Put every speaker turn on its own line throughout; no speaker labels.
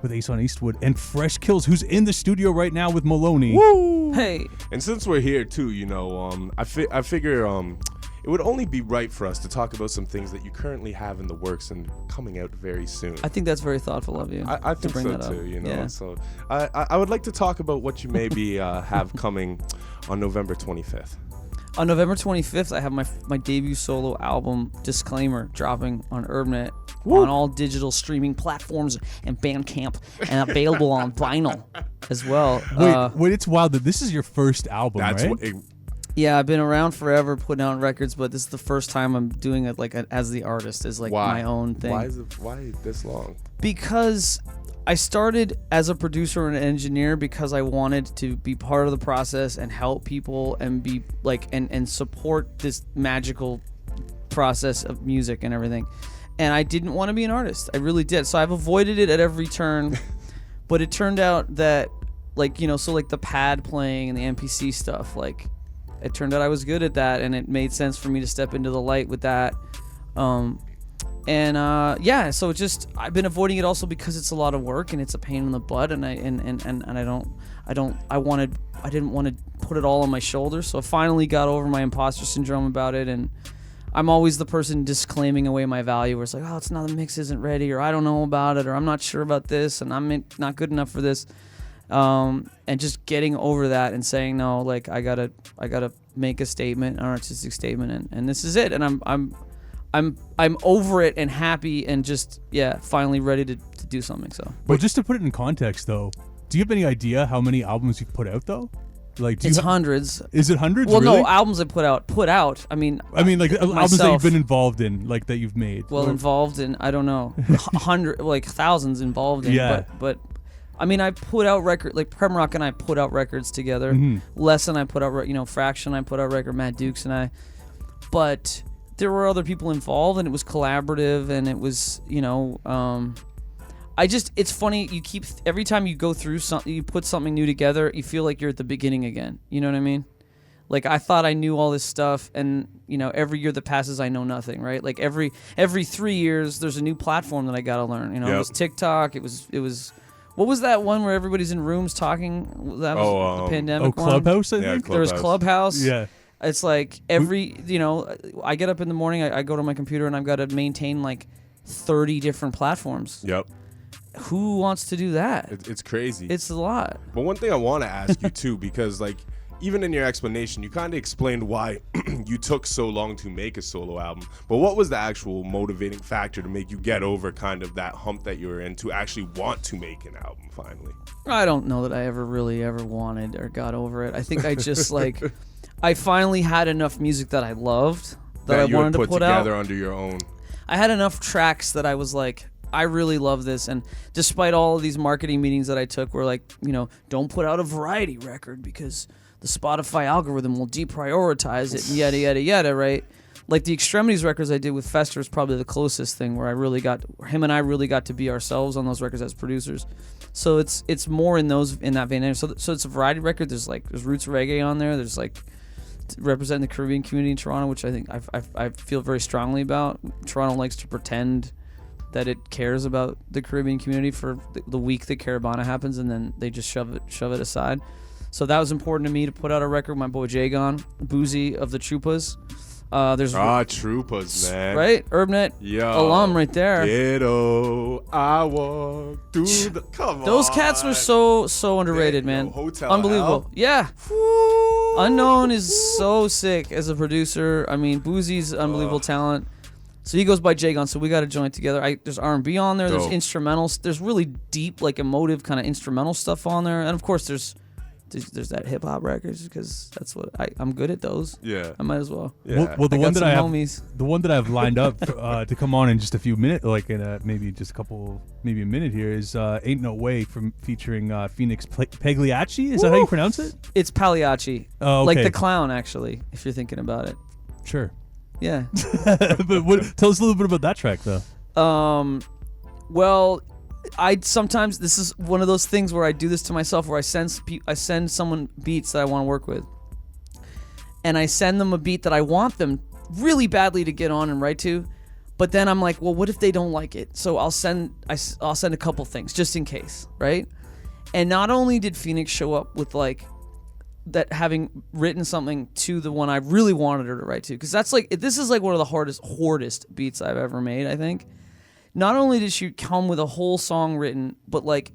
With Ace on Eastwood and Fresh Kils, who's in the studio right now with Maloney.
Woo!
Hey.
And since we're here too, you know, I figure it would only be right for us to talk about some things that you currently have in the works and coming out very soon.
I think that's very thoughtful of you.
I think
bring
so
that up.
too, you know.
Yeah.
So I would like to talk about what you maybe have coming on November 25th.
On November 25th, I have my debut solo album, Disclaimer, dropping on URBNET on all digital streaming platforms and Bandcamp, and available on vinyl as well.
Wait, it's wild that this is your first album, right?
Yeah, I've been around forever putting out records, but this is the first time I'm doing it as the artist, as my own thing.
Why this long?
Because I started as a producer and an engineer because I wanted to be part of the process and help people and be like and support this magical process of music and everything. And I didn't want to be an artist. I really did. So I've avoided it at every turn. But it turned out that the pad playing and the MPC stuff, it turned out I was good at that, and it made sense for me to step into the light with that. So I've been avoiding it also because it's a lot of work and it's a pain in the butt, and I didn't want to put it all on my shoulders. So I finally got over my imposter syndrome about it, and I'm always the person disclaiming away my value, where it's like, oh, it's not, the mix isn't ready, or I don't know about it, or I'm not sure about this, and I'm not good enough for this. And just getting over that and saying, no, I gotta make a statement, an artistic statement, and this is it. And I'm over it and happy and just finally ready to do something. So,
well, just to put it in context, though, do you have any idea how many albums you've put out, though?
It's hundreds.
Is it hundreds?
Well,
really?
no, albums I put out. I mean,
albums that you've been involved in, that you've made.
Well, involved in, I don't know, thousands involved in.
Yeah.
But I mean, I put out records, Prem Rock and I put out records together.
Mm-hmm.
Les and I put out, Fraction, I put out record, Matt Dukes and I. But there were other people involved, and it was collaborative, and it was, it's funny, every time you go through something, you put something new together, you feel like you're at the beginning again. You know what I mean? I thought I knew all this stuff, and, every year that passes, I know nothing, right? Every 3 years, there's a new platform that I got to learn. It was TikTok, it was what was that one where everybody's in rooms talking? That was the pandemic one.
Clubhouse, I think?
Clubhouse.
There was Clubhouse.
Yeah.
It's I get up in the morning, I go to my computer, and I've got to maintain 30 different platforms.
Yep.
Who wants to do that?
It's crazy.
It's a lot.
But one thing I want to ask you too, because even in your explanation, you kind of explained why you took so long to make a solo album. But what was the actual motivating factor to make you get over kind of that hump that you were in to actually want to make an album finally?
I don't know that I ever wanted or got over it. I think I just I finally had enough music that I loved that I wanted to put
together
out
under your own.
I had enough tracks that I was I really love this, and despite all of these marketing meetings that I took where don't put out a variety record because the Spotify algorithm will deprioritize it and yada yada yada, right? The Extremities records I did with Fester is probably the closest thing where him and I really got to be ourselves on those records as producers. So it's more in that vein. So it's a variety record. There's roots reggae on there. There's representing the Caribbean community in Toronto, which I think I feel very strongly about. Toronto likes to pretend that it cares about the Caribbean community for the week that Caravana happens, and then they just shove it aside. So that was important to me to put out a record with my boy Jagon, Boozy of the Troupas. There's
Troupas, man.
Right? URBNET alum right there.
Ghetto, I walk through the... Come on.
Those cats were so underrated, man.
Hotel
Unbelievable.
Hell.
Yeah. Woo. Unknown is so sick as a producer. I mean, Boozy's unbelievable talent. So he goes by Jagon, so we got to join together. There's R&B on there. There's instrumentals. There's really deep, emotive kind of instrumental stuff on there. And, of course, there's that hip-hop records because that's what I'm good at those.
Yeah.
I might as well.
Yeah. Well, the one that I have lined up to come on in just a few minutes, in maybe just maybe a minute here, is Ain't No Way featuring Phoenix Pagliacci. Is that how you pronounce it?
It's Pagliacci.
Oh, okay.
Like the clown, actually, if you're thinking about it.
Sure.
Yeah.
But tell us a little bit about that track, though.
Well, sometimes this is one of those things where I do this to myself, where I send someone beats that I want to work with, and I send them a beat that I want them really badly to get on and write to, But then I'm like, well, what if they don't like it? So I'll send a couple things just in case, right? And not only did Phoenix show up with like that, having written something to the one I really wanted her to write to, because that's like, this is like one of the hardest beats I've ever made, I think. Not only did she come with a whole song written, but like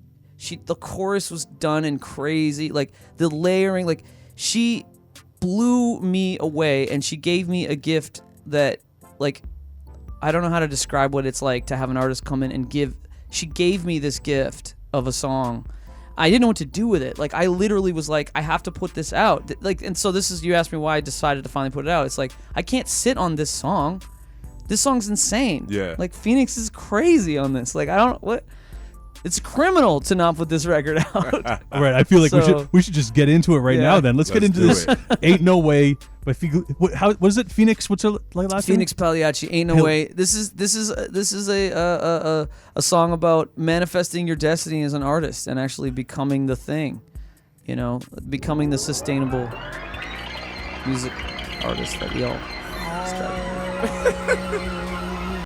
the chorus was done in crazy, like the layering, like she blew me away, and she gave me a gift that, like, I don't know how to describe what it's like to have an artist come in and she gave me this gift of a song. I didn't know what to do with it. Like, I literally was like, I have to put this out. Like, and so you asked me why I decided to finally put it out. It's like, I can't sit on this song. This song's insane.
Yeah.
Like, Phoenix is crazy on this. Like, it's criminal to not put this record out.
Right. I feel like we should just get into it right now. Then let's get into this. Ain't No Way by what is it? Phoenix. What's her last name?
Phoenix Pagliacci. Ain't No Way. This is a song about manifesting your destiny as an artist and actually becoming the thing. You know, becoming the sustainable music artist that we all strive for.